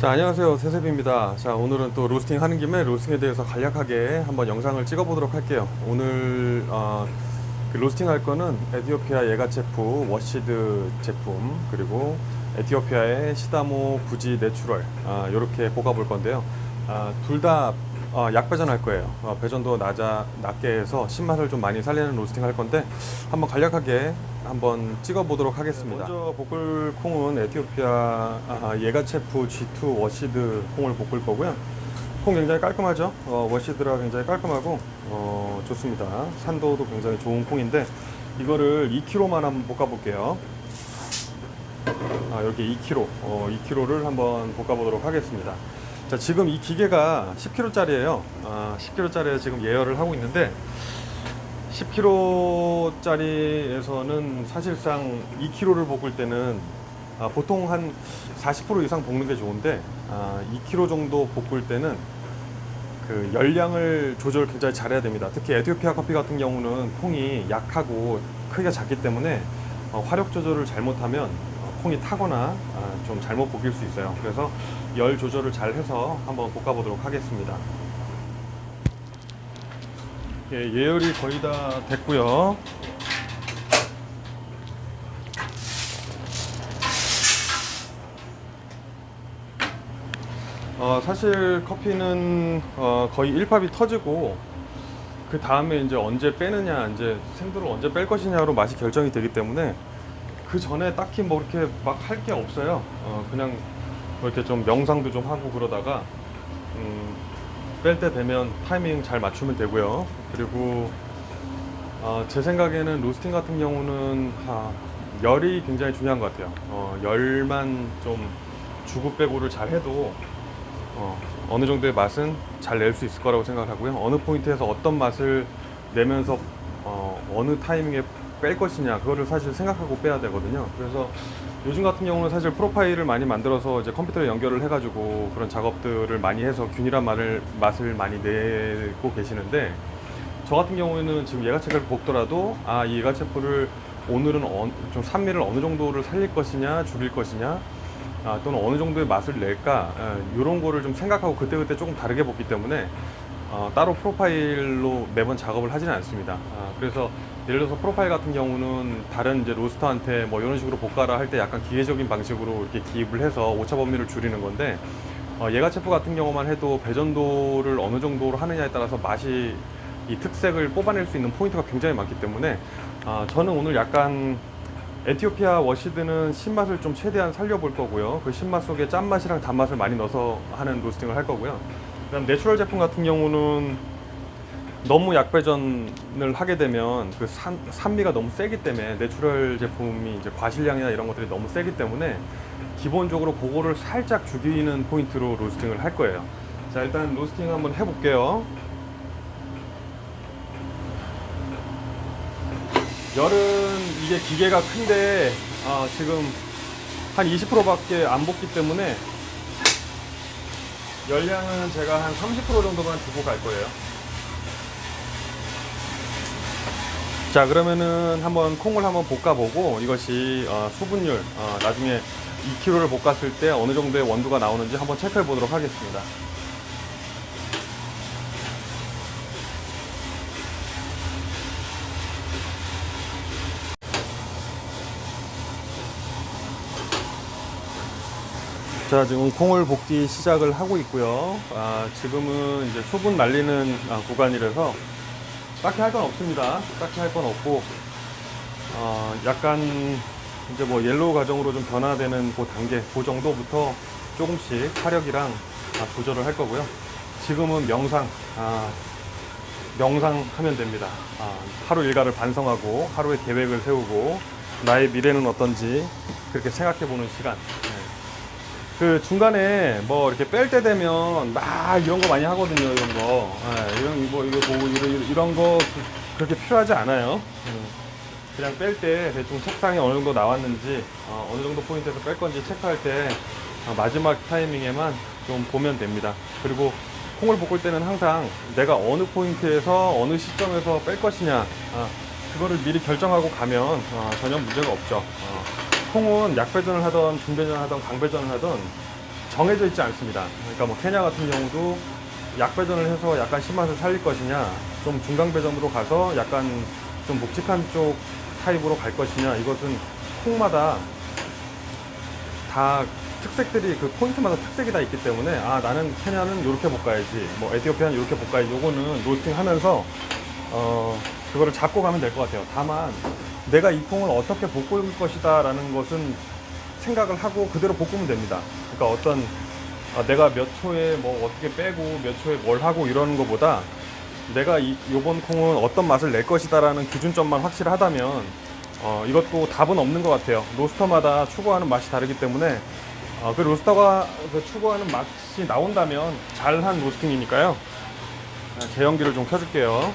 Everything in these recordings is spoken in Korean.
자, 안녕하세요. 세세비입니다. 자, 오늘은 또 로스팅 하는 김에 로스팅에 대해서 간략하게 한번 영상을 찍어 보도록 할게요. 오늘 그 로스팅 할 거는 에티오피아 예가체프 워시드 제품, 그리고 에티오피아의 시다모 부지 내추럴, 이렇게 볶아 볼 건데요. 둘 다 약배전 할 거예요. 배전도 낮게 해서 신맛을 좀 많이 살리는 로스팅 할 건데 한번 간략하게 한번 찍어 보도록 하겠습니다. 먼저 볶을 콩은 에티오피아 예가체프 G2 워시드 콩을 볶을 거고요. 콩 굉장히 깔끔하죠. 워시드라 굉장히 깔끔하고 좋습니다. 산도도 굉장히 좋은 콩인데 이거를 2kg만 한번 볶아 볼게요. 여기 2kg, 2kg를 한번 볶아 보도록 하겠습니다. 자, 지금 이 기계가 10kg짜리예요. 10kg짜리에 지금 예열을 하고 있는데 10kg짜리에서는 사실상 2kg를 볶을 때는 보통 한 40% 이상 볶는 게 좋은데 2kg 정도 볶을 때는 그 열량을 조절 굉장히 잘해야 됩니다. 특히 에티오피아 커피 같은 경우는 콩이 약하고 크기가 작기 때문에 화력 조절을 잘못하면 콩이 타거나 좀 잘못 볶일 수 있어요. 그래서 열 조절을 잘 해서 한번 볶아 보도록 하겠습니다. 예, 예열이 거의 다 됐고요. 사실 커피는 거의 1팝이 터지고 그 다음에 이제 언제 빼느냐, 이제 생두를 언제 뺄 것이냐로 맛이 결정이 되기 때문에 그 전에 딱히 뭐 이렇게 막 할 게 없어요. 그냥 뭐 이렇게 좀 명상도 좀 하고 그러다가 뺄 때 되면 타이밍 잘 맞추면 되고요. 그리고 제 생각에는 로스팅 같은 경우는 열이 굉장히 중요한 것 같아요. 열만 좀 주고 빼고를 잘 해도 어느 정도의 맛은 잘 낼 수 있을 거라고 생각하고요. 어느 포인트에서 어떤 맛을 내면서 어느 타이밍에 뺄 것이냐, 그거를 사실 생각하고 빼야 되거든요. 그래서 요즘 같은 경우는 사실 프로파일을 많이 만들어서 이제 컴퓨터에 연결을 해가지고 그런 작업들을 많이 해서 균일한 맛을 많이 내고 계시는데, 저 같은 경우에는 지금 예가체프를 볶더라도 이 예가체프를 오늘은 좀 산미를 어느 정도를 살릴 것이냐, 줄일 것이냐, 또는 어느 정도의 맛을 낼까, 이런 거를 좀 생각하고 그때그때 조금 다르게 볶기 때문에 따로 프로파일로 매번 작업을 하지는 않습니다. 그래서 예를 들어서 프로파일 같은 경우는 다른 이제 로스터한테 뭐 이런 식으로 볶아라 할 때 약간 기계적인 방식으로 이렇게 기입을 해서 오차 범위를 줄이는 건데, 예가체프 같은 경우만 해도 배전도를 어느 정도로 하느냐에 따라서 맛이 이 특색을 뽑아낼 수 있는 포인트가 굉장히 많기 때문에 저는 오늘 약간 에티오피아 워시드는 신맛을 좀 최대한 살려볼 거고요. 그 신맛 속에 짠맛이랑 단맛을 많이 넣어서 하는 로스팅을 할 거고요. 그다음 내추럴 제품 같은 경우는 너무 약배전을 하게 되면 그 산미가 너무 세기 때문에, 내추럴 제품이 이제 과실량이나 이런 것들이 너무 세기 때문에 기본적으로 그거를 살짝 죽이는 포인트로 로스팅을 할 거예요. 자, 일단 로스팅 한번 해볼게요. 열은 이게 기계가 큰데 지금 한 20%밖에 안 볶기 때문에 열량은 제가 한 30% 정도만 두고 갈 거예요. 자, 그러면은 한번 콩을 한번 볶아보고 이것이 수분율, 나중에 2kg를 볶았을 때 어느 정도의 원두가 나오는지 한번 체크해 보도록 하겠습니다. 자, 지금 콩을 볶기 시작을 하고 있고요. 지금은 이제 수분 날리는 구간이라서 딱히 할 건 없습니다. 딱히 할 건 없고, 약간 이제 뭐 옐로우 과정으로 좀 변화되는 그 단계, 그 정도부터 조금씩 화력이랑 조절을 할 거고요. 지금은 명상하면 됩니다. 하루 일과를 반성하고 하루의 계획을 세우고 나의 미래는 어떤지 그렇게 생각해 보는 시간. 그 중간에 뭐 이렇게 뺄 때 되면 막 이런 거 많이 하거든요. 이런 거, 이런 거 그렇게 필요하지 않아요. 그냥 뺄 때 대충 색상이 어느 정도 나왔는지, 어느 정도 포인트에서 뺄 건지 체크할 때 마지막 타이밍에만 좀 보면 됩니다. 그리고 콩을 볶을 때는 항상 내가 어느 포인트에서 어느 시점에서 뺄 것이냐, 그거를 미리 결정하고 가면 전혀 문제가 없죠. 콩은 약배전을 하던 중배전을 하던 강배전을 하던 정해져 있지 않습니다. 그러니까 뭐 케냐 같은 경우도 약 배전을 해서 약간 신맛을 살릴 것이냐, 좀 중강 배전으로 가서 약간 좀 묵직한 쪽 타입으로 갈 것이냐, 이것은 콩마다 다 특색들이, 그 포인트마다 특색이 다 있기 때문에, 아 나는 케냐는 이렇게 볶아야지, 뭐 에티오피아는 이렇게 볶아야지, 요거는 로스팅 하면서 그거를 잡고 가면 될 것 같아요. 다만 내가 이 콩을 어떻게 볶을 것이다 라는 것은 생각을 하고 그대로 볶으면 됩니다. 그러니까 어떤 내가 몇 초에 뭐 어떻게 빼고 몇 초에 뭘 하고 이러는 것보다, 내가 요번 콩은 어떤 맛을 낼 것이다 라는 기준점만 확실하다면 이것도 답은 없는 것 같아요. 로스터마다 추구하는 맛이 다르기 때문에 그 로스터가 그 추구하는 맛이 나온다면 잘한 로스팅이니까요. 제연기를 좀 켜줄게요.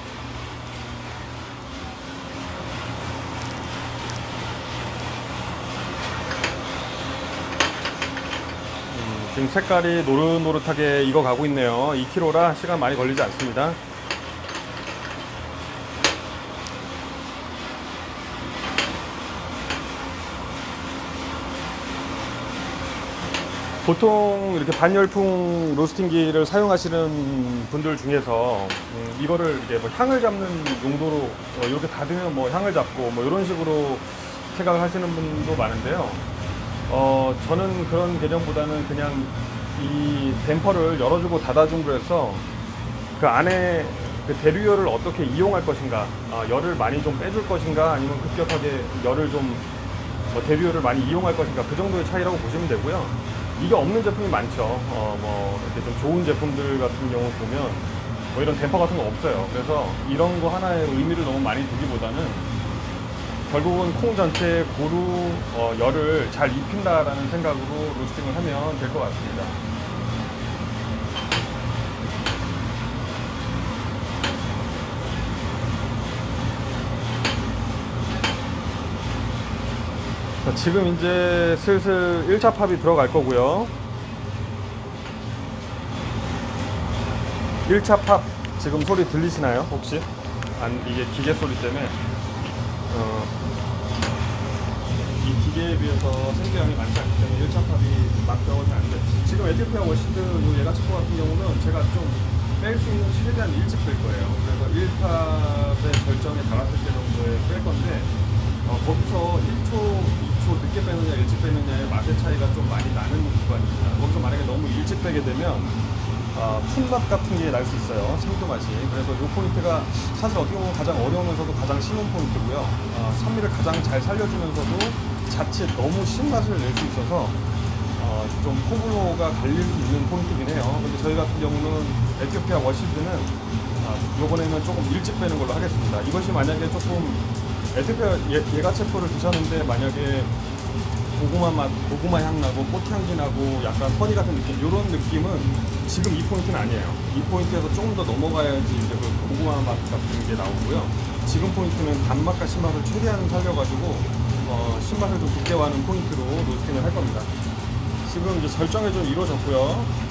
지금 색깔이 노릇노릇하게 익어가고 있네요. 2kg라 시간 많이 걸리지 않습니다. 보통 이렇게 반열풍 로스팅기를 사용하시는 분들 중에서 이거를 이게 뭐 향을 잡는 용도로 이렇게 닫으면 뭐 향을 잡고 뭐 이런 식으로 생각을 하시는 분도 많은데요. 저는 그런 개념보다는 그냥 이 댐퍼를 열어주고 닫아줌으로 해서 그 안에 그 대류열을 어떻게 이용할 것인가, 열을 많이 좀 빼줄 것인가, 아니면 급격하게 열을 좀 대류열을 많이 이용할 것인가, 그 정도의 차이라고 보시면 되고요. 이게 없는 제품이 많죠. 뭐 이렇게 좀 좋은 제품들 같은 경우 보면 뭐 이런 댐퍼 같은 거 없어요. 그래서 이런 거 하나에 의미를 너무 많이 두기보다는 결국은 콩 전체에 고루 열을 잘 입힌다라는 생각으로 로스팅을 하면 될 것 같습니다. 자, 지금 이제 슬슬 1차 팝이 들어갈 거고요. 1차 팝 지금 소리 들리시나요? 혹시? 이게 기계 소리 때문에 이 기계에 비해서 생계량이 많지 않기 때문에 1차 팝이 막 들어가지 않는데, 지금 에티오피아 워시드 요 예가치포 같은 경우는 제가 좀 뺄 수 있는 최대한 일찍 뺄 거예요. 그래서 1팝의 절정에 달았을 때 정도에 뺄 건데, 거기서 1초, 2초 늦게 빼느냐 일찍 빼느냐의 맛의 차이가 좀 많이 나는 구간입니다. 거기서 만약에 너무 일찍 빼게 되면 풋맛 같은 게 날 수 있어요. 생두 맛이. 그래서 이 포인트가 사실 어떻게 보면 가장 어려우면서도 가장 쉬운 포인트고요. 산미를 가장 잘 살려주면서도 자칫 너무 신맛을 낼 수 있어서 좀 호불호가 갈릴 수 있는 포인트긴 해요. 근데 저희 같은 경우는 에티오피아 워시드는 이번에는 조금 일찍 빼는 걸로 하겠습니다. 이것이 만약에 조금 에티오피아 예가체포를 드셨는데 만약에 고구마 맛, 고구마 향 나고 꽃향기 나고 약간 허니 같은 느낌, 이런 느낌은 지금 이 포인트는 아니에요. 이 포인트에서 조금 더 넘어가야지 이제 그 고구마 맛 같은 게 나오고요. 지금 포인트는 단맛과 신맛을 최대한 살려가지고 신맛을 좀 극대화하는 포인트로 로스팅을 할 겁니다. 지금 이제 절정이 좀 이루어졌고요.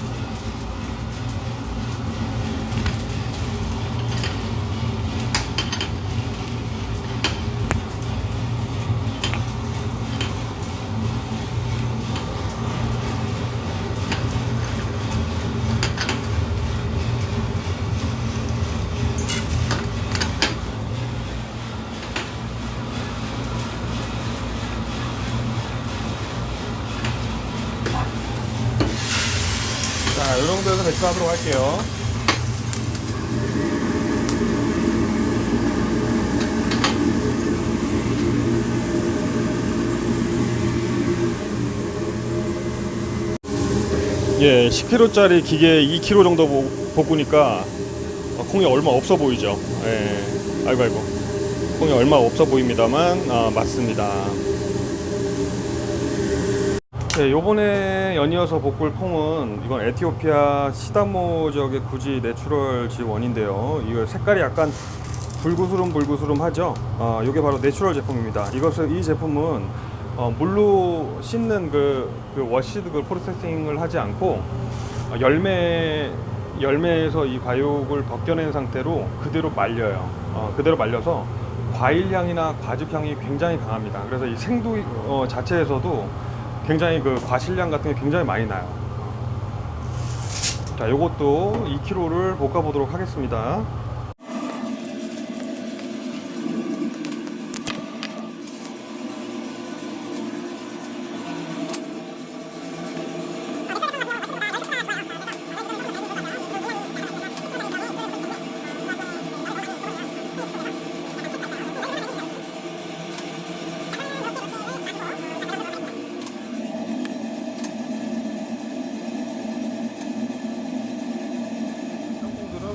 자, 이 정도에서 배치하도록 할게요. 예, 10kg짜리 기계 2kg 정도 볶으니까 콩이 얼마 없어 보이죠. 예, 아이고 콩이 얼마 없어 보입니다만 맞습니다. 네, 요번에 연이어서 볶을 콩은 이건 에티오피아 시다모 지역의 구지 내추럴 지원인데요. 이거 색깔이 약간 불구스름 하죠. 이게 바로 내추럴 제품입니다. 이 제품은 물로 씻는 그 워시드 그 프로세싱을 하지 않고 열매에서 이 과육을 벗겨낸 상태로 그대로 말려요. 그대로 말려서 과일 향이나 과즙 향이 굉장히 강합니다. 그래서 이 생두 자체에서도 굉장히 그 과실량 같은 게 굉장히 많이 나요. 자, 요것도 2kg를 볶아 보도록 하겠습니다.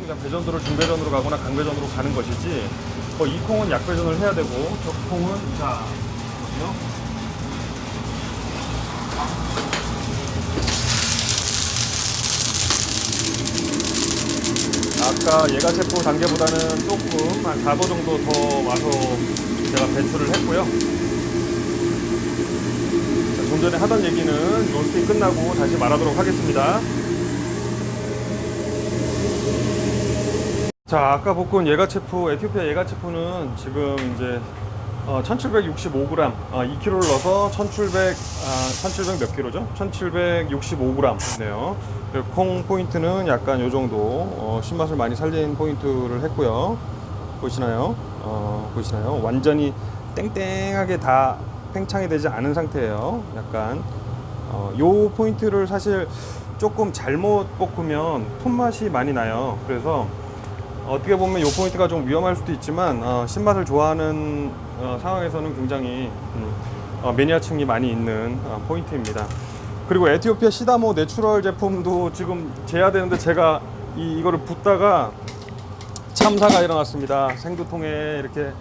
그냥 배전도를 중배전으로 가거나 강배전으로 가는 것이지, 이 콩은 약배전을 해야 되고, 저 콩은, 자, 보세요. 아까 예가체프 단계보다는 조금 한 4도 정도 더 와서 제가 배출을 했고요. 자, 좀 전에 하던 얘기는 로스팅 끝나고 다시 말하도록 하겠습니다. 자, 아까 볶은 예가체프, 에티오피아 예가체프는 지금 이제 1765g, 2kg를 넣어서 1700 몇 킬로죠? 1765g네요. 콩 포인트는 약간 요 정도, 신맛을 많이 살린 포인트를 했고요. 보이시나요? 보이시나요? 완전히 땡땡하게 다 팽창이 되지 않은 상태예요. 약간, 요 포인트를 사실 조금 잘못 볶으면 톤맛이 많이 나요. 그래서 어떻게 보면 이 포인트가 좀 위험할 수도 있지만 신맛을 좋아하는 상황에서는 굉장히 매니아층이 많이 있는 포인트입니다. 그리고 에티오피아 시다모 내추럴 제품도 지금 재야 되는데 제가 이거를 붓다가 참사가 일어났습니다. 생두통에 이렇게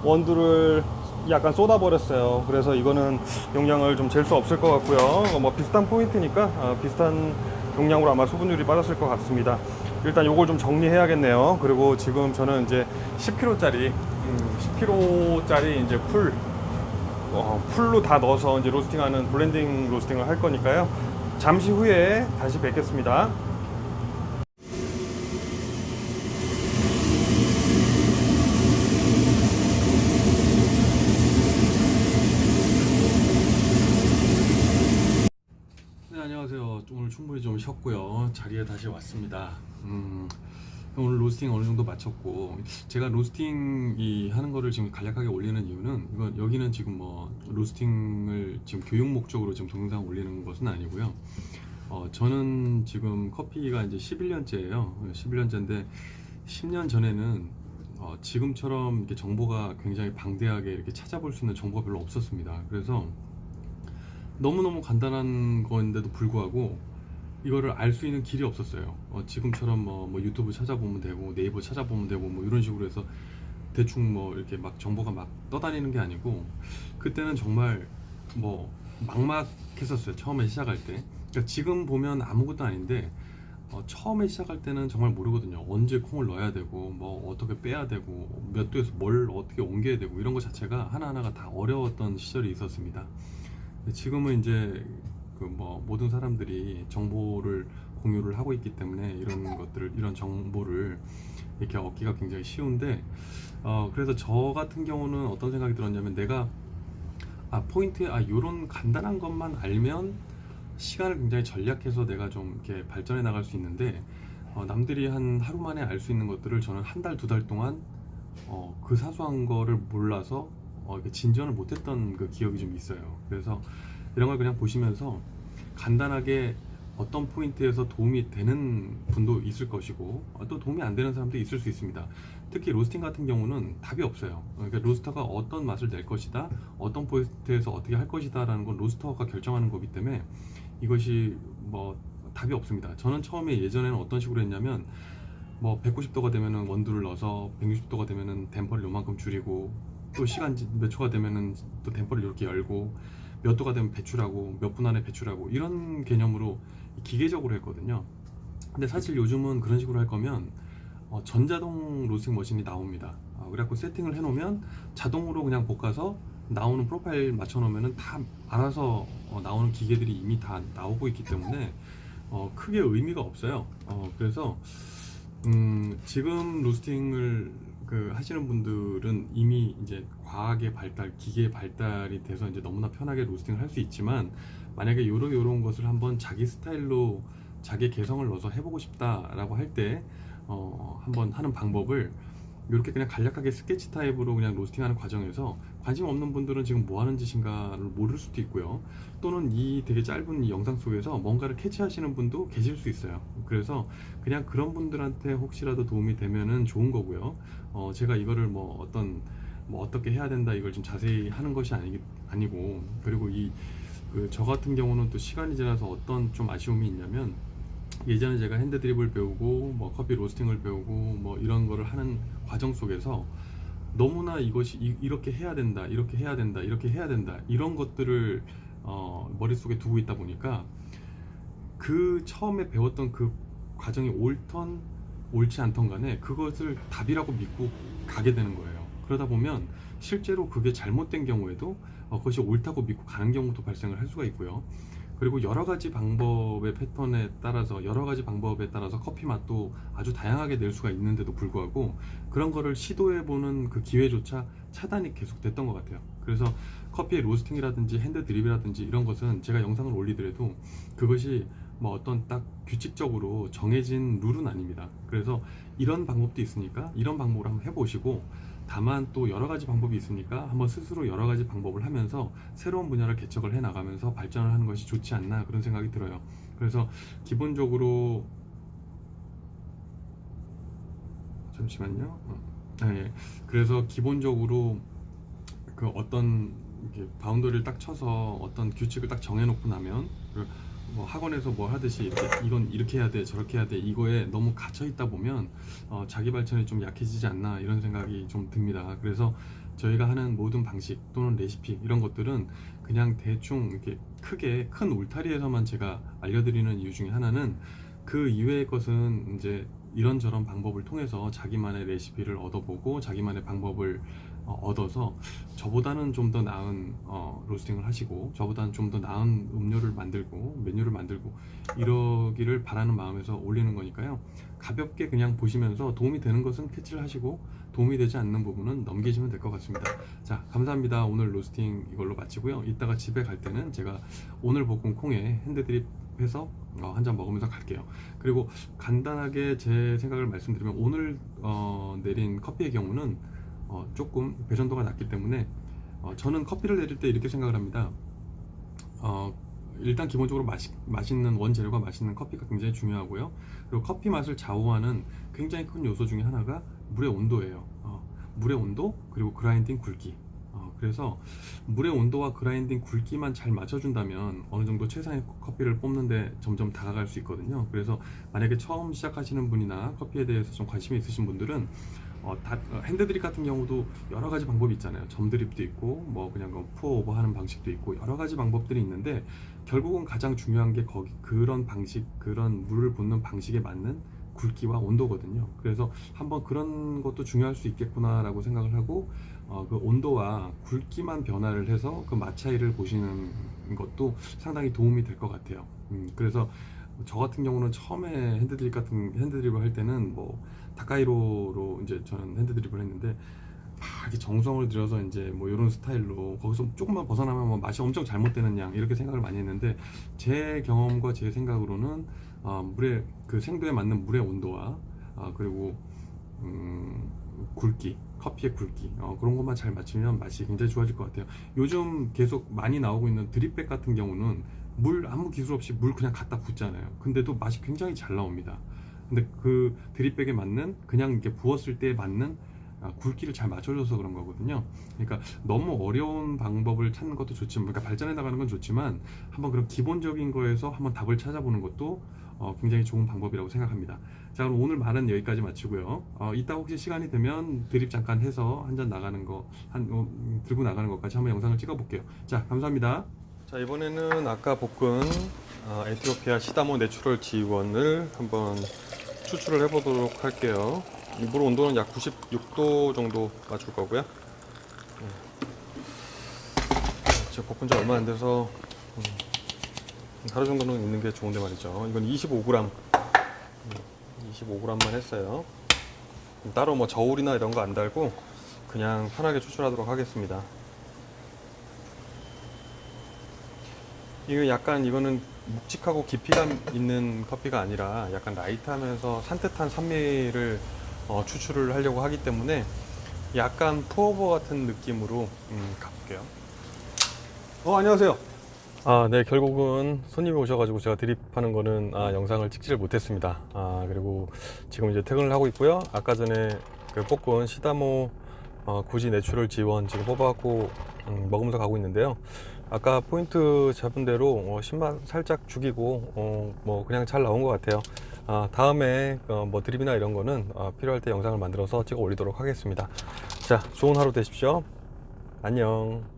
원두를 약간 쏟아버렸어요. 그래서 이거는 용량을 좀 잴 수 없을 것 같고요. 뭐 비슷한 포인트니까 비슷한 용량으로 아마 수분율이 빠졌을 것 같습니다. 일단 요걸 좀 정리해야겠네요. 그리고 지금 저는 이제 10kg짜리 이제 풀로 다 넣어서 이제 로스팅하는 블렌딩 로스팅을 할 거니까요. 잠시 후에 다시 뵙겠습니다. 네, 안녕하세요. 오늘 충분히 좀 쉬었고요. 자리에 다시 왔습니다. 오늘 로스팅 어느 정도 마쳤고, 제가 로스팅 하는 거를 지금 간략하게 올리는 이유는, 여기는 지금 뭐 로스팅을 지금 교육 목적으로 지금 동영상 올리는 것은 아니고요. 저는 지금 커피가 이제 11년째예요. 11년째인데 10년 전에는 지금처럼 이렇게 정보가 굉장히 방대하게 이렇게 찾아볼 수 있는 정보가 별로 없었습니다. 그래서 너무너무 간단한 건데도 불구하고 이거를 알 수 있는 길이 없었어요. 지금처럼 뭐 유튜브 찾아보면 되고 네이버 찾아보면 되고 뭐 이런 식으로 해서 대충 뭐 이렇게 막 정보가 막 떠다니는 게 아니고, 그때는 정말 뭐 막막했었어요. 처음에 시작할 때. 그러니까 지금 보면 아무것도 아닌데 처음에 시작할 때는 정말 모르거든요. 언제 콩을 넣어야 되고 뭐 어떻게 빼야 되고 몇 도에서 뭘 어떻게 옮겨야 되고 이런 것 자체가 하나하나가 다 어려웠던 시절이 있었습니다. 지금은 이제 뭐 모든 사람들이 정보를 공유를 하고 있기 때문에 이런 정보를 이렇게 얻기가 굉장히 쉬운데, 그래서 저 같은 경우는 어떤 생각이 들었냐면, 내가 포인트에 요런 간단한 것만 알면 시간을 굉장히 절약해서 내가 좀 이렇게 발전해 나갈 수 있는데, 남들이 한 하루 만에 알 수 있는 것들을 저는 한 달, 두 달 동안 그 사소한 거를 몰라서 이렇게 진전을 못했던 그 기억이 좀 있어요. 그래서 이런 걸 그냥 보시면서 간단하게 어떤 포인트에서 도움이 되는 분도 있을 것이고 또 도움이 안 되는 사람도 있을 수 있습니다. 특히 로스팅 같은 경우는 답이 없어요. 그러니까 로스터가 어떤 맛을 낼 것이다, 어떤 포인트에서 어떻게 할 것이다 라는 건 로스터가 결정하는 거기 때문에 이것이 뭐 답이 없습니다. 저는 처음에 예전에는 어떤 식으로 했냐면, 뭐 190도가 되면은 원두를 넣어서 160도가 되면은 댐퍼를 요만큼 줄이고, 또 시간 몇 초가 되면은 또 댐퍼를 이렇게 열고, 몇 도가 되면 배출하고, 몇 분 안에 배출하고, 이런 개념으로 기계적으로 했거든요. 근데 사실 요즘은 그런 식으로 할 거면 전자동 로스팅 머신이 나옵니다. 그래갖고 세팅을 해놓으면 자동으로 그냥 볶아서 나오는 프로파일 맞춰놓으면 다 알아서 나오는 기계들이 이미 다 나오고 있기 때문에 크게 의미가 없어요. 그래서 지금 로스팅을 하시는 분들은 이미 이제 과학의 발달, 기계의 발달이 돼서 이제 너무나 편하게 로스팅을 할 수 있지만, 만약에 요런 것을 한번 자기 스타일로 자기 개성을 넣어서 해보고 싶다라고 할 때 한번 하는 방법을 이렇게 그냥 간략하게 스케치 타입으로 그냥 로스팅하는 과정에서 관심 없는 분들은 지금 뭐 하는 짓인가를 모를 수도 있고요. 또는 이 되게 짧은 이 영상 속에서 뭔가를 캐치하시는 분도 계실 수 있어요. 그래서 그냥 그런 분들한테 혹시라도 도움이 되면은 좋은 거고요. 제가 이거를 뭐 어떻게 해야 된다 이걸 좀 자세히 하는 것이 아니고, 그리고 저 같은 경우는 또 시간이 지나서 어떤 좀 아쉬움이 있냐면, 예전에 제가 핸드 드립을 배우고 뭐 커피 로스팅을 배우고 뭐 이런 거를 하는 과정 속에서 너무나 이것이 이렇게 해야 된다, 이렇게 해야 된다, 이렇게 해야 된다, 이런 것들을 머릿속에 두고 있다 보니까 그 처음에 배웠던 그 과정이 옳던 옳지 않던 간에 그것을 답이라고 믿고 가게 되는 거예요. 그러다 보면 실제로 그게 잘못된 경우에도 그것이 옳다고 믿고 가는 경우도 발생을 할 수가 있고요. 그리고 여러 가지 방법의 패턴에 따라서, 여러 가지 방법에 따라서 커피 맛도 아주 다양하게 낼 수가 있는데도 불구하고 그런 거를 시도해보는 그 기회조차 차단이 계속 됐던 것 같아요. 그래서 커피의 로스팅이라든지 핸드 드립이라든지 이런 것은 제가 영상을 올리더라도 그것이 뭐 어떤 딱 규칙적으로 정해진 룰은 아닙니다. 그래서 이런 방법도 있으니까 이런 방법으로 한번 해보시고, 다만 또 여러 가지 방법이 있으니까 한번 스스로 여러 가지 방법을 하면서 새로운 분야를 개척을 해 나가면서 발전을 하는 것이 좋지 않나, 그런 생각이 들어요. 그래서 기본적으로 잠시만요. 네. 그래서 기본적으로 그 어떤 이렇게 바운더리를 딱 쳐서 어떤 규칙을 딱 정해놓고 나면, 뭐 학원에서 뭐 하듯이 이건 이렇게 해야 돼, 저렇게 해야 돼, 이거에 너무 갇혀 있다 보면 자기 발전이 좀 약해지지 않나, 이런 생각이 좀 듭니다. 그래서 저희가 하는 모든 방식 또는 레시피 이런 것들은 그냥 대충 이렇게 크게 큰 울타리에서만 제가 알려드리는 이유 중에 하나는, 그 이외의 것은 이제 이런저런 방법을 통해서 자기만의 레시피를 얻어보고 자기만의 방법을 얻어서 저보다는 좀 더 나은 로스팅을 하시고 저보다는 좀 더 나은 음료를 만들고 메뉴를 만들고 이러기를 바라는 마음에서 올리는 거니까요. 가볍게 그냥 보시면서 도움이 되는 것은 캐치를 하시고 도움이 되지 않는 부분은 넘기시면 될 것 같습니다. 자, 감사합니다. 오늘 로스팅 이걸로 마치고요. 이따가 집에 갈 때는 제가 오늘 볶은 콩에 핸드드립 해서 한 잔 먹으면서 갈게요. 그리고 간단하게 제 생각을 말씀드리면, 오늘 내린 커피의 경우는 조금 배전도가 낮기 때문에 저는 커피를 내릴 때 이렇게 생각을 합니다. 일단 기본적으로 맛있는 원재료가 맛있는 커피가 굉장히 중요하고요. 그리고 커피 맛을 좌우하는 굉장히 큰 요소 중에 하나가 물의 온도예요. 물의 온도, 그리고 그라인딩 굵기. 그래서 물의 온도와 그라인딩 굵기만 잘 맞춰준다면 어느 정도 최상의 커피를 뽑는데 점점 다가갈 수 있거든요. 그래서 만약에 처음 시작하시는 분이나 커피에 대해서 좀 관심이 있으신 분들은 핸드드립 같은 경우도 여러 가지 방법이 있잖아요. 점드립도 있고 뭐 그냥 푸어 오버 하는 방식도 있고 여러 가지 방법들이 있는데, 결국은 가장 중요한 게 그런 방식, 그런 물을 붓는 방식에 맞는 굵기와 온도거든요. 그래서 한번 그런 것도 중요할 수 있겠구나 라고 생각을 하고, 그 온도와 굵기만 변화를 해서 그 맛 차이를 보시는 것도 상당히 도움이 될 것 같아요. 그래서 저 같은 경우는 처음에 핸드드립을 할 때는 뭐 다카이로로 이제 저는 핸드드립을 했는데, 막 이렇게 정성을 들여서 이제 뭐 이런 스타일로 거기서 조금만 벗어나면 뭐 맛이 엄청 잘못되는 양, 이렇게 생각을 많이 했는데, 제 경험과 제 생각으로는 물의 그 생도에 맞는 물의 온도와 그리고 굵기, 커피의 굵기, 그런 것만 잘 맞추면 맛이 굉장히 좋아질 것 같아요. 요즘 계속 많이 나오고 있는 드립백 같은 경우는 물 아무 기술 없이 물 그냥 갖다 붓잖아요. 근데도 맛이 굉장히 잘 나옵니다. 근데 그 드립백에 맞는, 그냥 이렇게 부었을 때 맞는 굵기를 잘 맞춰줘서 그런 거거든요. 그러니까 너무 어려운 방법을 찾는 것도 좋지만, 그러니까 발전해 나가는 건 좋지만 한번 그런 기본적인 거에서 한번 답을 찾아보는 것도 굉장히 좋은 방법이라고 생각합니다. 자, 그럼 오늘 말은 여기까지 마치고요. 이따 혹시 시간이 되면 드립 잠깐 해서 한 잔 나가는 거, 들고 나가는 것까지 한번 영상을 찍어 볼게요. 자, 감사합니다. 자, 이번에는 아까 볶은 에티오피아 시다모 내추럴 지원을 한번 추출을 해 보도록 할게요. 물 온도는 약 96도 정도 맞출 거고요. 제가 볶은 지 얼마 안 돼서 하루 정도는 있는 게 좋은데 말이죠. 이건 25g 25g만 했어요. 따로 뭐 저울이나 이런 거 안 달고 그냥 편하게 추출하도록 하겠습니다. 이거 약간, 이거는 묵직하고 깊이감 있는 커피가 아니라 약간 라이트하면서 산뜻한 산미를 추출을 하려고 하기 때문에 약간 푸어버 같은 느낌으로 가볼게요. 안녕하세요. 네, 결국은 손님이 오셔가지고 제가 드립하는 거는 영상을 찍지를 못했습니다. 그리고 지금 이제 퇴근을 하고 있고요. 아까 전에 그 볶은 시다모 구지 내추럴 지원 지금 뽑아갖고 먹으면서 가고 있는데요. 아까 포인트 잡은 대로 신맛 살짝 죽이고 뭐 그냥 잘 나온 것 같아요. 다음에 뭐 드립이나 이런 거는 필요할 때 영상을 만들어서 찍어 올리도록 하겠습니다. 자, 좋은 하루 되십시오. 안녕.